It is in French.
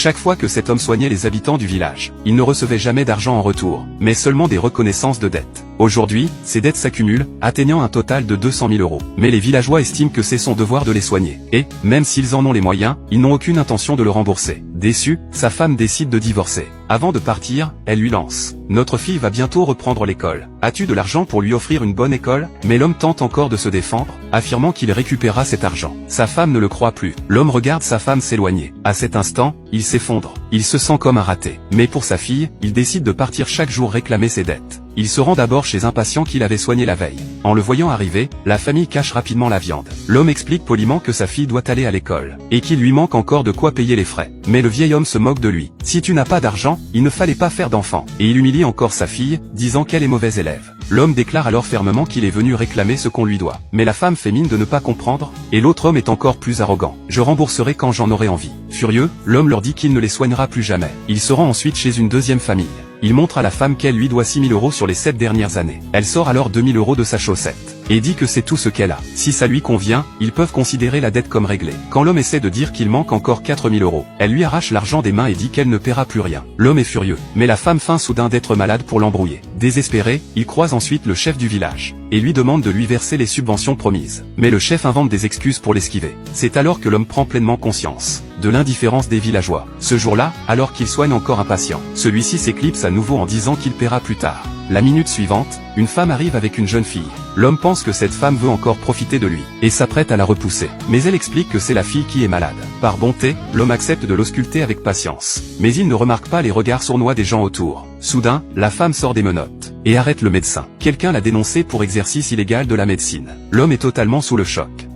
Chaque fois que cet homme soignait les habitants du village, il ne recevait jamais d'argent en retour, mais seulement des reconnaissances de dettes. Aujourd'hui, ces dettes s'accumulent, atteignant un total de 200 000 €. Mais les villageois estiment que c'est son devoir de les soigner. Et, même s'ils en ont les moyens, ils n'ont aucune intention de le rembourser. Déçu, sa femme décide de divorcer. Avant de partir, elle lui lance: notre fille va bientôt reprendre l'école. As-tu de l'argent pour lui offrir une bonne école? Mais l'homme tente encore de se défendre, affirmant qu'il récupérera cet argent. Sa femme ne le croit plus. L'homme regarde sa femme s'éloigner. À cet instant, il s'effondre. Il se sent comme un raté. Mais pour sa fille, il décide de partir chaque jour réclamer ses dettes. Il se rend d'abord chez un patient qu'il avait soigné la veille. En le voyant arriver, la famille cache rapidement la viande. L'homme explique poliment que sa fille doit aller à l'école, et qu'il lui manque encore de quoi payer les frais. Mais le vieil homme se moque de lui. Si tu n'as pas d'argent, il ne fallait pas faire d'enfant. Et il humilie encore sa fille, disant qu'elle est mauvaise élève. L'homme déclare alors fermement qu'il est venu réclamer ce qu'on lui doit. Mais la femme fait mine de ne pas comprendre, et l'autre homme est encore plus arrogant. Je rembourserai quand j'en aurai envie. Furieux, l'homme leur dit qu'il ne les soignera plus jamais. Il se rend ensuite chez une deuxième famille. Il montre à la femme qu'elle lui doit 6 000 € sur les 7 dernières années. Elle sort alors 2 000 € de sa chaussette, et dit que c'est tout ce qu'elle a. Si ça lui convient, ils peuvent considérer la dette comme réglée. Quand l'homme essaie de dire qu'il manque encore 4 000 €, elle lui arrache l'argent des mains et dit qu'elle ne paiera plus rien. L'homme est furieux, mais la femme feint soudain d'être malade pour l'embrouiller. Désespéré, il croise ensuite le chef du village, et lui demande de lui verser les subventions promises. Mais le chef invente des excuses pour l'esquiver. C'est alors que l'homme prend pleinement conscience de l'indifférence des villageois. Ce jour-là, alors qu'il soigne encore un patient, celui-ci s'éclipse à nouveau en disant qu'il paiera plus tard. La minute suivante, une femme arrive avec une jeune fille. L'homme pense que cette femme veut encore profiter de lui, et s'apprête à la repousser. Mais elle explique que c'est la fille qui est malade. Par bonté, l'homme accepte de l'ausculter avec patience. Mais il ne remarque pas les regards sournois des gens autour. Soudain, la femme sort des menottes, et arrête le médecin. Quelqu'un l'a dénoncé pour exercice illégal de la médecine. L'homme est totalement sous le choc.